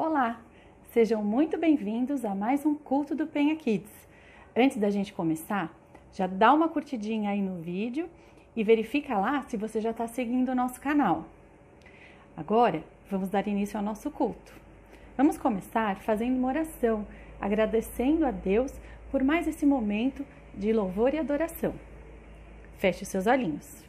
Olá, sejam muito bem-vindos a mais um culto do Penha Kids. Antes da gente começar, já dá uma curtidinha aí no vídeo e verifica lá se você já está seguindo o nosso canal. Agora, vamos dar início ao nosso culto. Vamos começar fazendo uma oração, agradecendo a Deus por mais esse momento de louvor e adoração. Feche os seus olhinhos.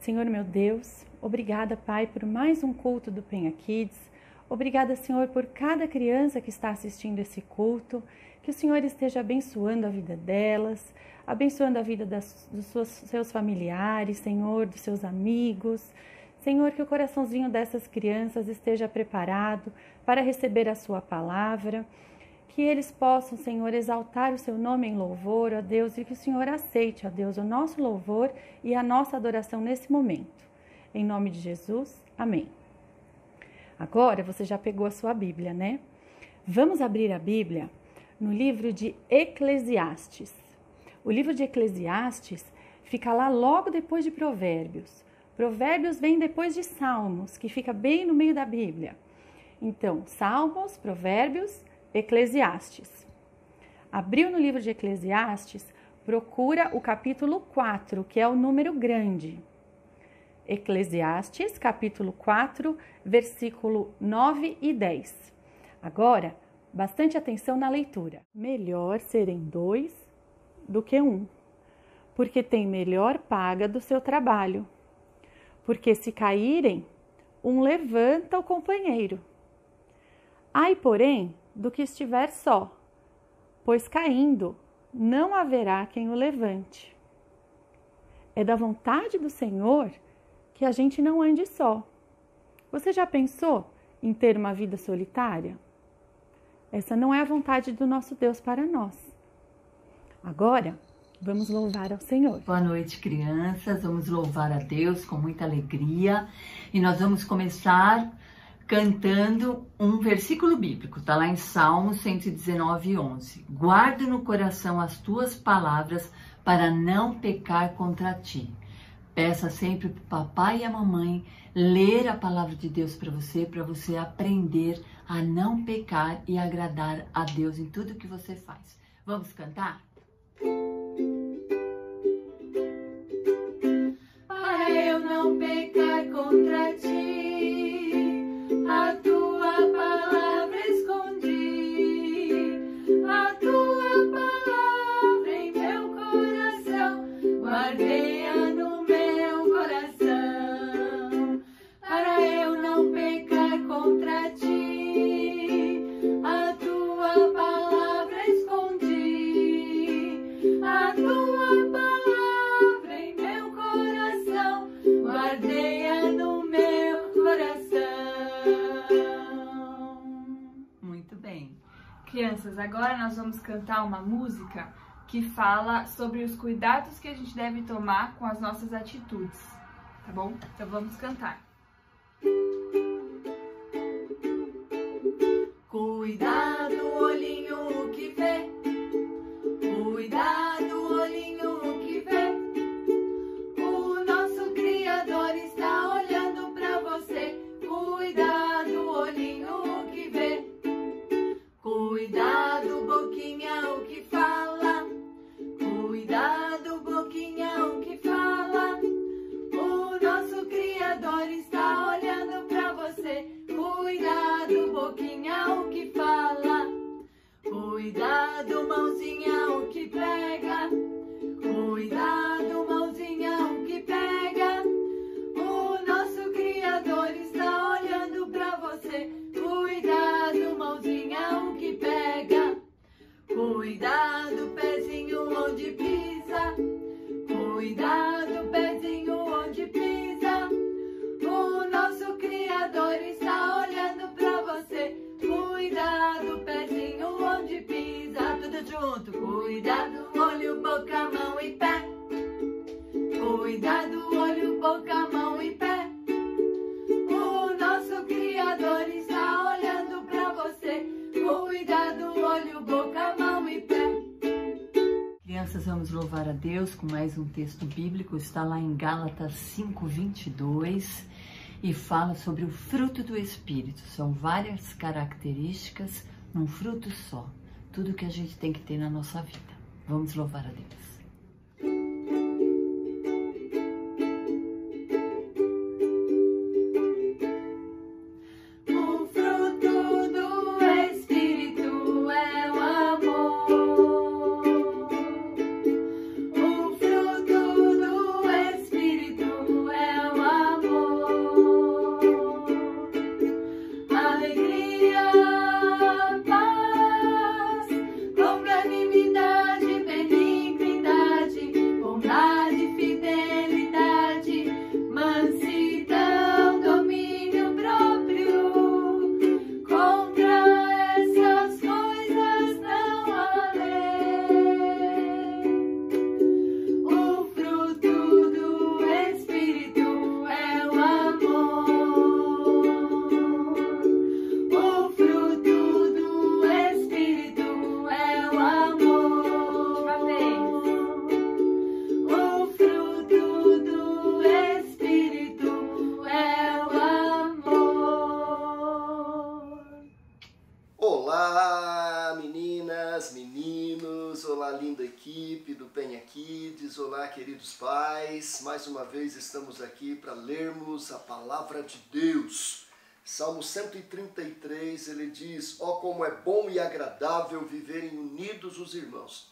Senhor meu Deus, obrigada, Pai, por mais um culto do Penha Kids. Obrigada, Senhor, por cada criança que está assistindo esse culto. Que o Senhor esteja abençoando a vida delas, abençoando a vida dos seus familiares, Senhor, dos seus amigos. Senhor, que o coraçãozinho dessas crianças esteja preparado para receber a sua palavra. Que eles possam, Senhor, exaltar o seu nome em louvor, ó Deus, e que o Senhor aceite, ó Deus, o nosso louvor e a nossa adoração nesse momento. Em nome de Jesus, amém. Agora você já pegou a sua Bíblia, né? Vamos abrir a Bíblia no livro de Eclesiastes. O livro de Eclesiastes fica lá logo depois de Provérbios. Provérbios vem depois de Salmos, que fica bem no meio da Bíblia. Então, Salmos, Provérbios, Eclesiastes. Abriu no livro de Eclesiastes, procura o capítulo 4, que é o número grande. Eclesiastes, capítulo 4, versículo 9 e 10. Agora, bastante atenção na leitura. Melhor serem dois do que um, porque tem melhor paga do seu trabalho. Porque se caírem, um levanta o companheiro. Ai, porém, do que estiver só, pois caindo, não haverá quem o levante. É da vontade do Senhor que a gente não ande só. Você já pensou em ter uma vida solitária? Essa não é a vontade do nosso Deus para nós. Agora, vamos louvar ao Senhor. Boa noite, crianças. Vamos louvar a Deus com muita alegria. E nós vamos começar cantando um versículo bíblico. Está lá em Salmo 119, 11. Guarda no coração as tuas palavras para não pecar contra ti. Peça sempre para o papai e a mamãe ler a palavra de Deus para você aprender a não pecar e agradar a Deus em tudo que você faz. Vamos cantar? Para eu não pecar contra ti, a tua palavra escondi, a tua palavra em meu coração, guardei-a no meu coração. Para eu não pecar contra ti, a tua palavra escondi, a tua palavra em meu coração, guardei-a no meu coração. Muito bem. Crianças, agora nós vamos cantar uma música que fala sobre os cuidados que a gente deve tomar com as nossas atitudes, tá bom? Então vamos cantar. Cuidado, olhinho que vê. Cuidado, olhinho que vê. O nosso Criador está olhando pra você. Cuidado, olhinho que vê. Cuidado, boquinha, o que fala. Cuidado, boquinha, o que fala. O nosso Criador está olhando pra você. Cuidado, boquinha, o que fala. Cuidado, mãozinha, o que pega. Cuidado, mãozinha, o que pega. O nosso Criador está olhando pra você. Cuidado, mãozinha, o que pega. Cuidado, pezinho, onde pisa. Cuidado, pezinho, onde pisa. O nosso Criador está olhando pra você. Cuidado, pezinho, onde pisa. Tudo junto. Cuidado, olho, boca, mão e pé. Cuidado, olho, boca, mão e pé. O nosso Criador está olhando pra você. Cuidado, olho, boca, mão e pé. Crianças, vamos louvar a Deus com mais um texto bíblico. Está lá em Gálatas 5:22. e fala sobre o fruto do Espírito. São várias características num fruto só. Tudo que a gente tem que ter na nossa vida. Vamos louvar a Deus. Olá meninas, meninos, olá linda equipe do Penha Kids, olá queridos pais, mais uma vez estamos aqui para lermos a Palavra de Deus. Salmo 133, ele diz: ó como é bom e agradável viverem unidos os irmãos.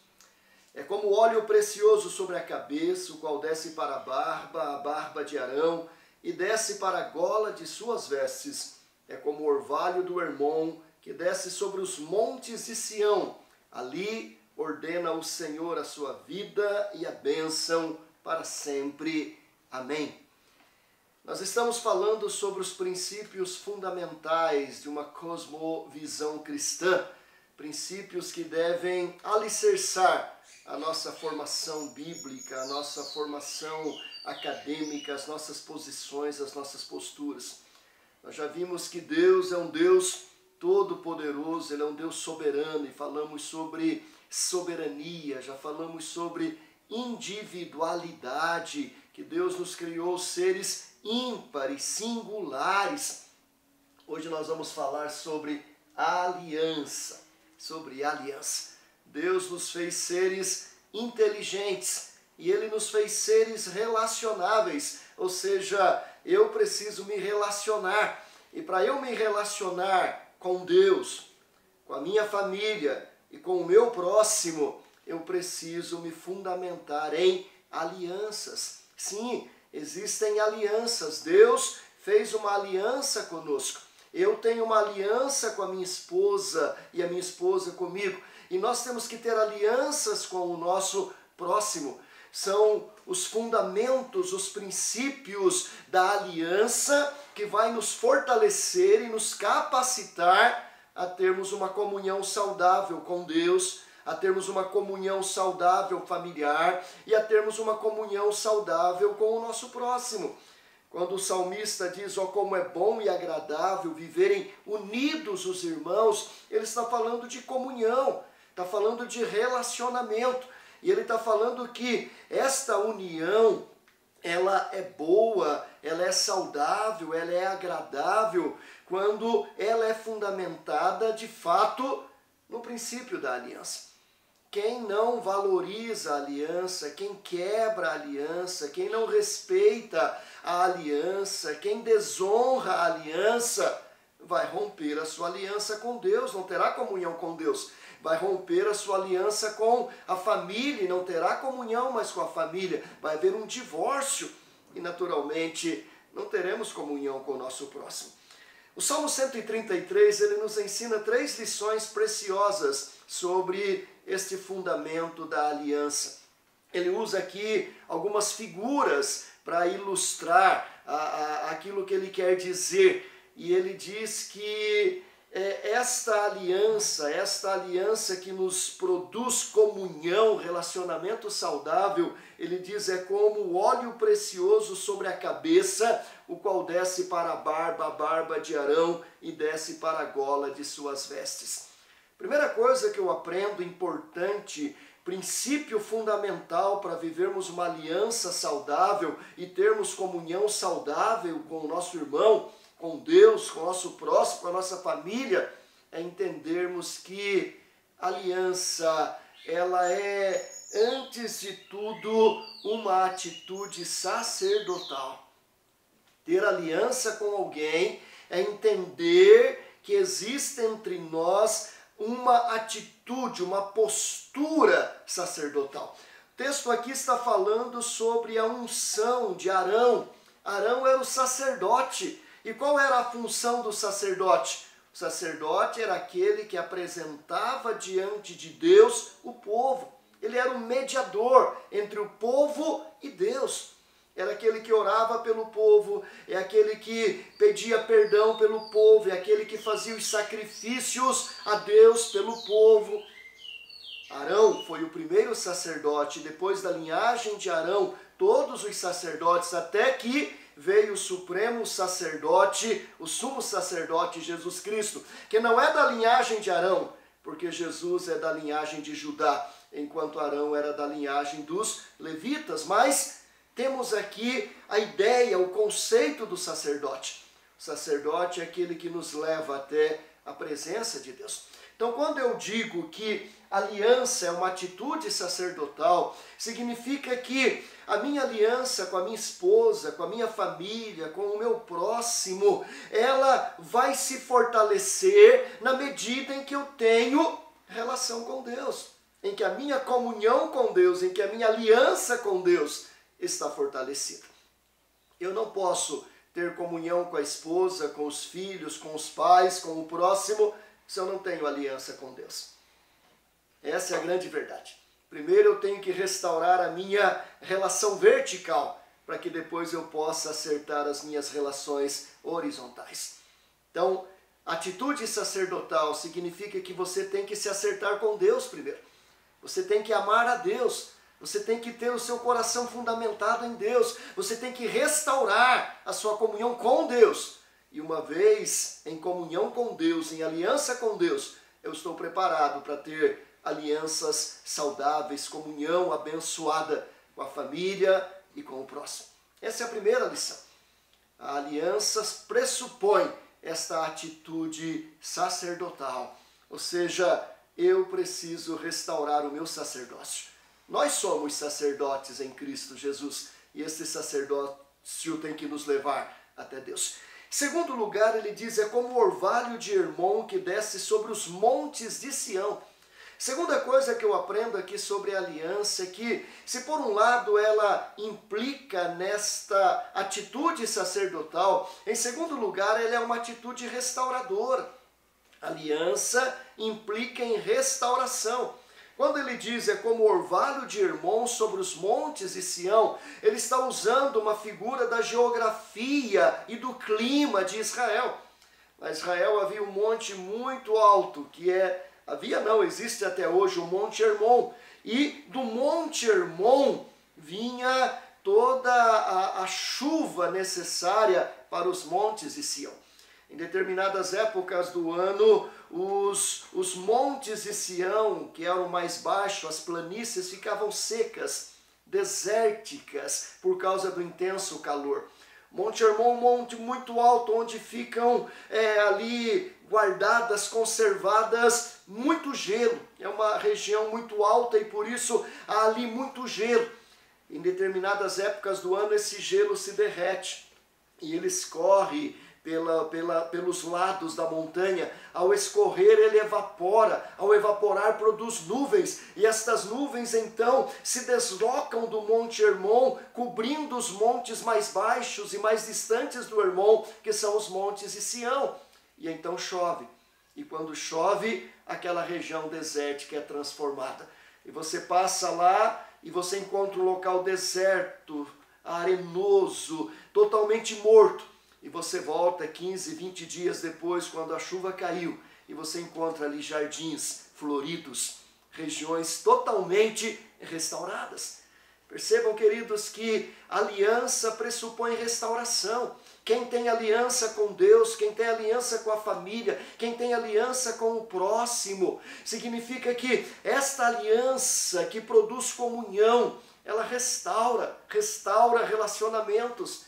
É como óleo precioso sobre a cabeça, o qual desce para a barba de Arão, e desce para a gola de suas vestes. É como o orvalho do Hermon, que desce sobre os montes de Sião. Ali ordena o Senhor a sua vida e a bênção para sempre. Amém. Nós estamos falando sobre os princípios fundamentais de uma cosmovisão cristã, princípios que devem alicerçar a nossa formação bíblica, a nossa formação acadêmica, as nossas posições, as nossas posturas. Nós já vimos que Deus é um Deus todo-poderoso, Ele é um Deus soberano, e falamos sobre soberania, já falamos sobre individualidade, que Deus nos criou seres ímpares, singulares. Hoje nós vamos falar sobre aliança, Deus nos fez seres inteligentes e Ele nos fez seres relacionáveis, ou seja, eu preciso me relacionar, e para eu me relacionar com Deus, com a minha família e com o meu próximo, eu preciso me fundamentar em alianças. Sim, existem alianças. Deus fez uma aliança conosco. Eu tenho uma aliança com a minha esposa e a minha esposa comigo. E nós temos que ter alianças com o nosso próximo. São os fundamentos, os princípios da aliança que vai nos fortalecer e nos capacitar a termos uma comunhão saudável com Deus, a termos uma comunhão saudável familiar e a termos uma comunhão saudável com o nosso próximo. Quando o salmista diz: ó como é bom e agradável viverem unidos os irmãos, ele está falando de comunhão, está falando de relacionamento. E ele está falando que esta união, ela é boa, ela é saudável, ela é agradável, quando ela é fundamentada, de fato, no princípio da aliança. Quem não valoriza a aliança, quem quebra a aliança, quem não respeita a aliança, quem desonra a aliança, vai romper a sua aliança com Deus, não terá comunhão com Deus. Vai romper a sua aliança com a família e não terá comunhão mais com a família. Vai haver um divórcio e, naturalmente, não teremos comunhão com o nosso próximo. O Salmo 133, ele nos ensina 3 lições preciosas sobre este fundamento da aliança. Ele usa aqui algumas figuras para ilustrar aquilo que ele quer dizer. E ele diz que esta aliança que nos produz comunhão, relacionamento saudável, ele diz, é como o óleo precioso sobre a cabeça, o qual desce para a barba de Arão, e desce para a gola de suas vestes. Primeira coisa que eu aprendo importante princípio fundamental para vivermos uma aliança saudável e termos comunhão saudável com o nosso irmão, com Deus, com o nosso próximo, com a nossa família, é entendermos que aliança, ela é, antes de tudo, uma atitude sacerdotal. Ter aliança com alguém é entender que existe entre nós uma atitude, uma postura sacerdotal. O texto aqui está falando sobre a unção de Arão. Arão era o sacerdote. E qual era a função do sacerdote? O sacerdote era aquele que apresentava diante de Deus o povo. Ele era o mediador entre o povo e Deus. Era aquele que orava pelo povo, é aquele que pedia perdão pelo povo, é aquele que fazia os sacrifícios a Deus pelo povo. Arão foi o primeiro sacerdote, depois da linhagem de Arão, todos os sacerdotes, até que veio o supremo sacerdote, o sumo sacerdote Jesus Cristo, que não é da linhagem de Arão, porque Jesus é da linhagem de Judá, enquanto Arão era da linhagem dos levitas, mas temos aqui a ideia, o conceito do sacerdote. O sacerdote é aquele que nos leva até a presença de Deus. Então, quando eu digo que aliança é uma atitude sacerdotal, significa que a minha aliança com a minha esposa, com a minha família, com o meu próximo, ela vai se fortalecer na medida em que eu tenho relação com Deus, em que a minha comunhão com Deus, em que a minha aliança com Deus está fortalecida. Eu não posso ter comunhão com a esposa, com os filhos, com os pais, com o próximo, se eu não tenho aliança com Deus. Essa é a grande verdade. Primeiro eu tenho que restaurar a minha relação vertical, para que depois eu possa acertar as minhas relações horizontais. Então, atitude sacerdotal significa que você tem que se acertar com Deus primeiro. Você tem que amar a Deus. Você tem que ter o seu coração fundamentado em Deus. Você tem que restaurar a sua comunhão com Deus. E uma vez em comunhão com Deus, em aliança com Deus, eu estou preparado para ter alianças saudáveis, comunhão abençoada com a família e com o próximo. Essa é a primeira lição. A aliança pressupõe esta atitude sacerdotal. Ou seja, eu preciso restaurar o meu sacerdócio. Nós somos sacerdotes em Cristo Jesus e esse sacerdócio tem que nos levar até Deus. Em segundo lugar, ele diz, é como o orvalho de Hermon que desce sobre os montes de Sião. Segunda coisa que eu aprendo aqui sobre a aliança é que, se por um lado ela implica nesta atitude sacerdotal, em segundo lugar ela é uma atitude restauradora. Aliança implica em restauração. Quando ele diz é como o orvalho de Hermon sobre os montes de Sião, ele está usando uma figura da geografia e do clima de Israel. Na Israel havia um monte muito alto, existe até hoje o Monte Hermon. E do Monte Hermon vinha toda a chuva necessária para os montes de Sião. Em determinadas épocas do ano, os montes de Sião, que eram mais baixos, as planícies, ficavam secas, desérticas, por causa do intenso calor. Monte Hermon, um monte muito alto, onde ficam ali guardadas, conservadas, muito gelo. É uma região muito alta e por isso há ali muito gelo. Em determinadas épocas do ano, esse gelo se derrete e ele escorre pelos lados da montanha. Ao escorrer ele evapora, ao evaporar produz nuvens, e estas nuvens então se deslocam do Monte Hermon, cobrindo os montes mais baixos e mais distantes do Hermon, que são os montes de Sião, e então chove, e quando chove, aquela região desértica é transformada, e você passa lá e você encontra um local deserto, arenoso, totalmente morto. E você volta 15, 20 dias depois, quando a chuva caiu, e você encontra ali jardins floridos, regiões totalmente restauradas. Percebam, queridos, que aliança pressupõe restauração. Quem tem aliança com Deus, quem tem aliança com a família, quem tem aliança com o próximo, significa que esta aliança que produz comunhão, ela restaura relacionamentos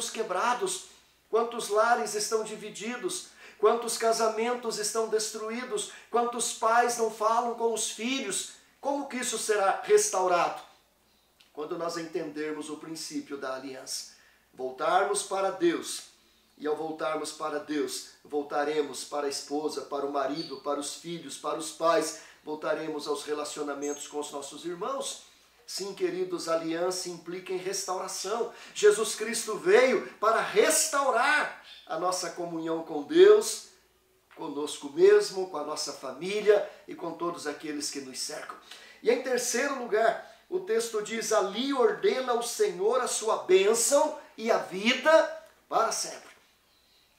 quebrados. Quantos lares estão divididos? Quantos casamentos estão destruídos? Quantos pais não falam com os filhos? Como que isso será restaurado? Quando nós entendermos o princípio da aliança. Voltarmos para Deus. E ao voltarmos para Deus, voltaremos para a esposa, para o marido, para os filhos, para os pais. Voltaremos aos relacionamentos com os nossos irmãos. Sim, queridos, aliança implica em restauração. Jesus Cristo veio para restaurar a nossa comunhão com Deus, conosco mesmo, com a nossa família e com todos aqueles que nos cercam. E em terceiro lugar, o texto diz, ali ordena o Senhor a sua bênção e a vida para sempre.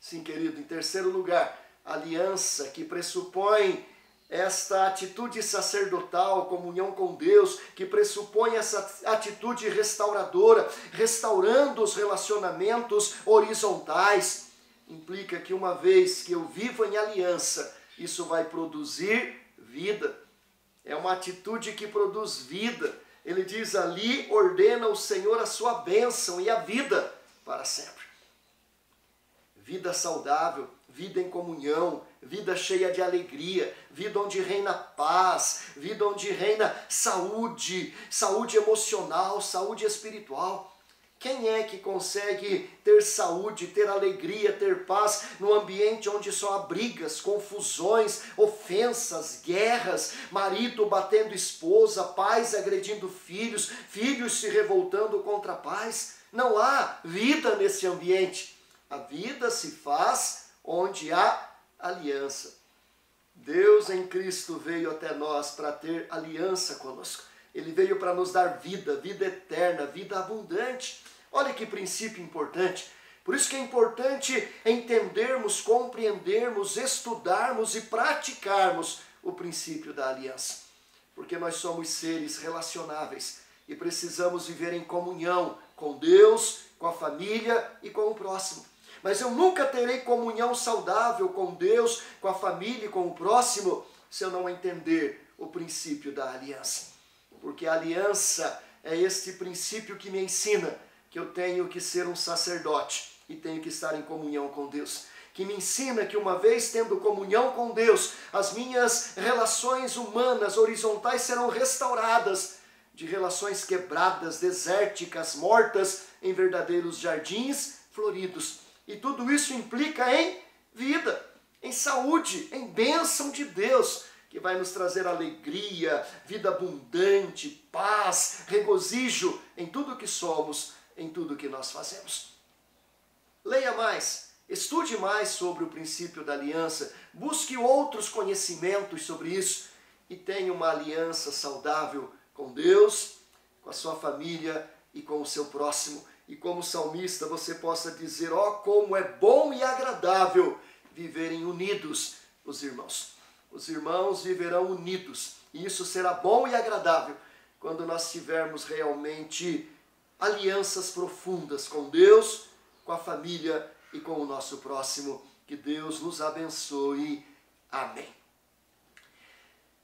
Sim, querido, em terceiro lugar, aliança que pressupõe esta atitude sacerdotal, comunhão com Deus, que pressupõe essa atitude restauradora, restaurando os relacionamentos horizontais, implica que uma vez que eu vivo em aliança, isso vai produzir vida. É uma atitude que produz vida. Ele diz ali, ordena o Senhor a sua bênção e a vida para sempre. Vida saudável, vida em comunhão, vida cheia de alegria, vida onde reina paz, vida onde reina saúde, saúde emocional, saúde espiritual. Quem é que consegue ter saúde, ter alegria, ter paz no ambiente onde só há brigas, confusões, ofensas, guerras, marido batendo esposa, pais agredindo filhos, filhos se revoltando contra pais? Não há vida nesse ambiente. A vida se faz onde há aliança. Deus em Cristo veio até nós para ter aliança conosco. Ele veio para nos dar vida, vida eterna, vida abundante. Olha que princípio importante. Por isso que é importante entendermos, compreendermos, estudarmos e praticarmos o princípio da aliança. Porque nós somos seres relacionáveis e precisamos viver em comunhão com Deus, com a família e com o próximo. Mas eu nunca terei comunhão saudável com Deus, com a família e com o próximo se eu não entender o princípio da aliança. Porque a aliança é este princípio que me ensina que eu tenho que ser um sacerdote e tenho que estar em comunhão com Deus. Que me ensina que uma vez tendo comunhão com Deus, as minhas relações humanas horizontais serão restauradas de relações quebradas, desérticas, mortas, em verdadeiros jardins floridos. E tudo isso implica em vida, em saúde, em bênção de Deus, que vai nos trazer alegria, vida abundante, paz, regozijo em tudo que somos, em tudo que nós fazemos. Leia mais, estude mais sobre o princípio da aliança, busque outros conhecimentos sobre isso e tenha uma aliança saudável com Deus, com a sua família e com o seu próximo. E como salmista você possa dizer, ó, como é bom e agradável viverem unidos os irmãos. Os irmãos viverão unidos e isso será bom e agradável quando nós tivermos realmente alianças profundas com Deus, com a família e com o nosso próximo. Que Deus nos abençoe. Amém.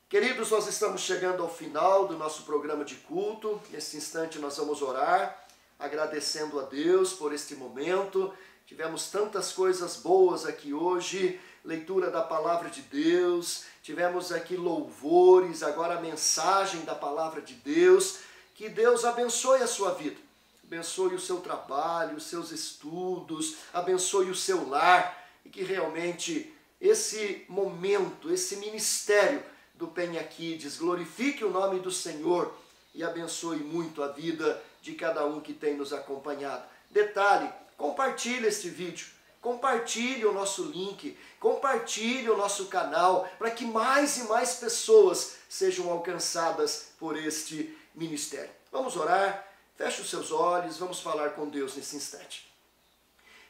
Queridos, nós estamos chegando ao final do nosso programa de culto. Nesse instante nós vamos orar, agradecendo a Deus por este momento. Tivemos tantas coisas boas aqui hoje, leitura da palavra de Deus, tivemos aqui louvores, agora a mensagem da palavra de Deus. Que Deus abençoe a sua vida, abençoe o seu trabalho, os seus estudos, abençoe o seu lar e que realmente esse momento, esse ministério do Penha Kids glorifique o nome do Senhor e abençoe muito a vida de cada um que tem nos acompanhado. Detalhe, compartilhe este vídeo, compartilhe o nosso link, compartilhe o nosso canal, para que mais e mais pessoas sejam alcançadas por este ministério. Vamos orar, feche os seus olhos, vamos falar com Deus nesse instante.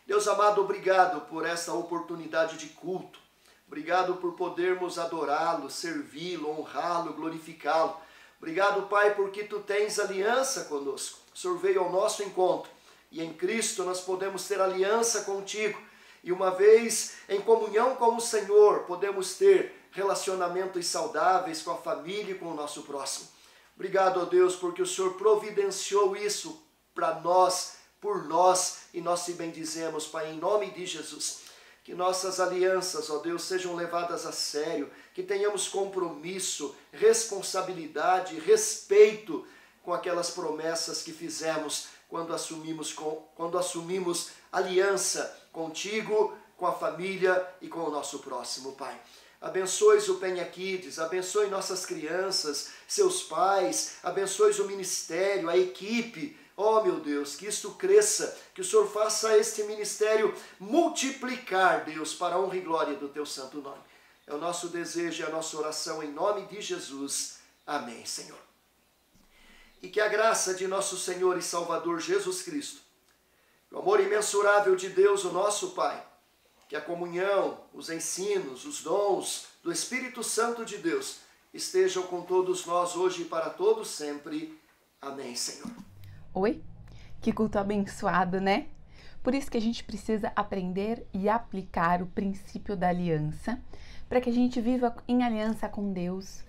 Deus amado, obrigado por esta oportunidade de culto, obrigado por podermos adorá-lo, servi-lo, honrá-lo, glorificá-lo. Obrigado, Pai, porque Tu tens aliança conosco. O Senhor veio ao nosso encontro E em Cristo nós podemos ter aliança contigo. E uma vez em comunhão com o Senhor, podemos ter relacionamentos saudáveis com a família e com o nosso próximo. Obrigado, ó Deus, porque o Senhor providenciou isso para nós, por nós, e nós te bendizemos, Pai, em nome de Jesus. Que nossas alianças, ó Deus, sejam levadas a sério, que tenhamos compromisso, responsabilidade, respeito com aquelas promessas que fizemos quando assumimos aliança contigo, com a família e com o nosso próximo, Pai. Abençoe o Penha Kids, abençoe nossas crianças, seus pais, abençoe o ministério, a equipe. Oh, meu Deus, que isto cresça, que o Senhor faça este ministério multiplicar, Deus, para a honra e glória do teu santo nome. É o nosso desejo e a nossa oração em nome de Jesus. Amém, Senhor. E que a graça de nosso Senhor e Salvador Jesus Cristo, o amor imensurável de Deus, o nosso Pai, que a comunhão, os ensinos, os dons do Espírito Santo de Deus estejam com todos nós hoje e para todos sempre. Amém, Senhor. Oi? Que culto abençoado, né? Por isso que a gente precisa aprender e aplicar o princípio da aliança, para que a gente viva em aliança com Deus,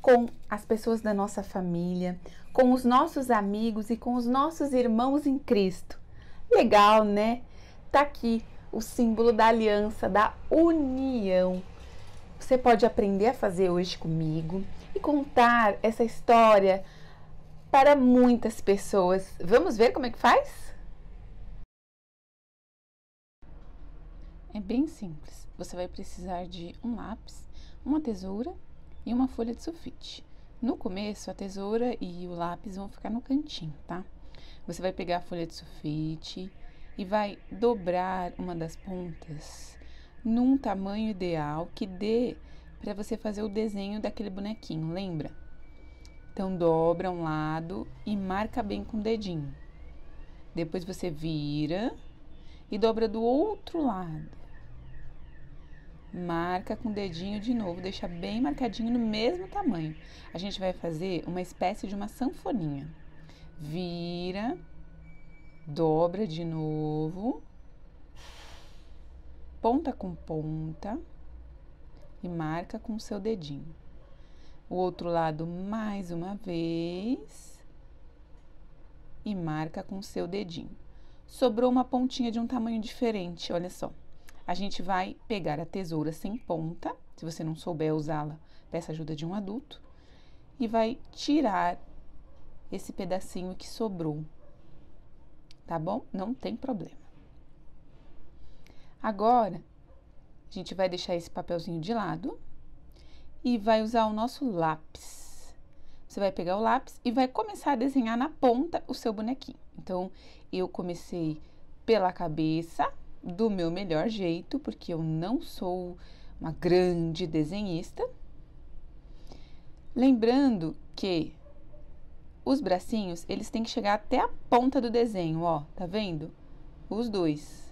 com as pessoas da nossa família, com os nossos amigos e com os nossos irmãos em Cristo. Legal, né? Tá aqui o símbolo da aliança, da união. Você pode aprender a fazer hoje comigo e contar essa história para muitas pessoas. Vamos ver como é que faz? É bem simples. Você vai precisar de um lápis, uma tesoura e uma folha de sulfite. No começo, a tesoura e o lápis vão ficar no cantinho, tá? Você vai pegar a folha de sulfite e vai dobrar uma das pontas num tamanho ideal que dê para você fazer o desenho daquele bonequinho, lembra? Então, dobra um lado e marca bem com o dedinho. Depois você vira e dobra do outro lado. Marca com o dedinho de novo, deixa bem marcadinho no mesmo tamanho. A gente vai fazer uma espécie de uma sanfoninha. Vira, dobra de novo, ponta com ponta e marca com o seu dedinho. O outro lado mais uma vez e marca com o seu dedinho. Sobrou uma pontinha de um tamanho diferente, olha só. A gente vai pegar a tesoura sem ponta, se você não souber usá-la, peça ajuda de um adulto, e vai tirar esse pedacinho que sobrou, tá bom? Não tem problema. Agora, a gente vai deixar esse papelzinho de lado e vai usar o nosso lápis. Você vai pegar o lápis e vai começar a desenhar na ponta o seu bonequinho. Então, eu comecei pela cabeça, do meu melhor jeito, porque eu não sou uma grande desenhista. Lembrando que os bracinhos, eles têm que chegar até a ponta do desenho, ó, tá vendo? Os dois.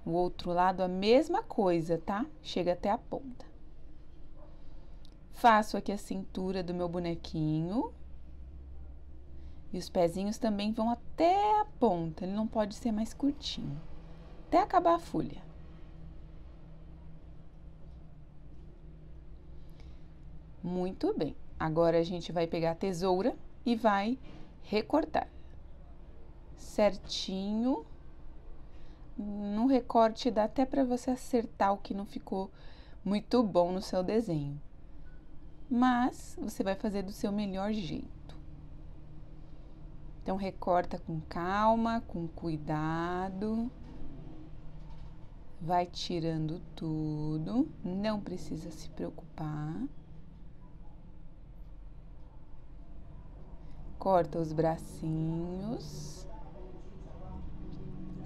O outro lado, a mesma coisa, tá? Chega até a ponta. Faço aqui a cintura do meu bonequinho. E os pezinhos também vão até a ponta, ele não pode ser mais curtinho, até acabar a folha. Muito bem, agora a gente vai pegar a tesoura e vai recortar certinho. No recorte dá até para você acertar o que não ficou muito bom no seu desenho, mas você vai fazer do seu melhor jeito. Então, recorta com calma, com cuidado. Vai tirando tudo, não precisa se preocupar. Corta os bracinhos,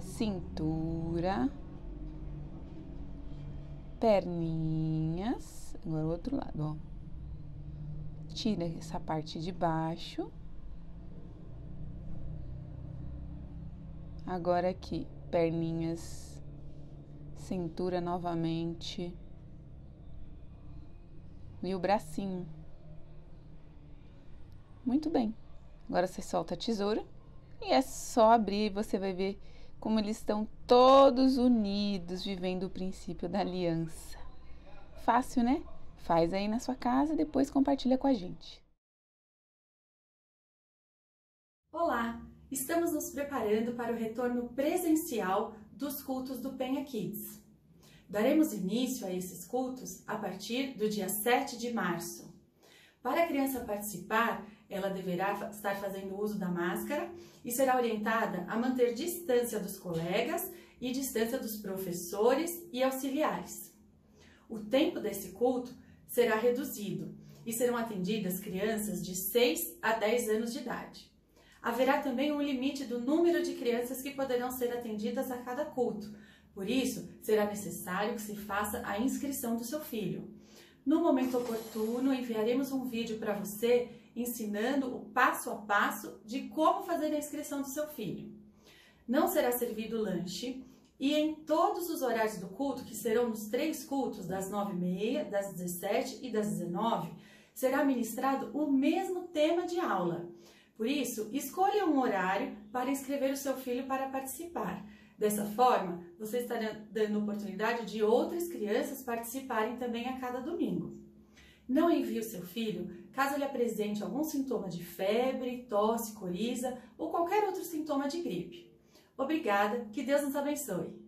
cintura, perninhas. Agora o outro lado, ó. Tira essa parte de baixo. Agora aqui, perninhas, cintura novamente e o bracinho. Muito bem. Agora você solta a tesoura, E é só abrir e você vai ver como eles estão todos unidos, vivendo o princípio da aliança. Fácil, né? Faz aí na sua casa e depois compartilha com a gente. Olá! Estamos nos preparando para o retorno presencial dos cultos do Penha Kids. Daremos início a esses cultos a partir do dia 7 de março. Para a criança participar, ela deverá estar fazendo uso da máscara e será orientada a manter distância dos colegas e distância dos professores e auxiliares. O tempo desse culto será reduzido e serão atendidas crianças de 6 a 10 anos de idade. Haverá também um limite do número de crianças que poderão ser atendidas a cada culto. Por isso, será necessário que se faça a inscrição do seu filho. No momento oportuno, enviaremos um vídeo para você ensinando o passo a passo de como fazer a inscrição do seu filho. Não será servido lanche e em todos os horários do culto, que serão nos 3 cultos, das 9h30, das 17 e das 19, será ministrado o mesmo tema de aula. Por isso, escolha um horário para inscrever o seu filho para participar. Dessa forma, você estará dando oportunidade de outras crianças participarem também a cada domingo. Não envie o seu filho caso ele apresente algum sintoma de febre, tosse, coriza ou qualquer outro sintoma de gripe. Obrigada, que Deus nos abençoe!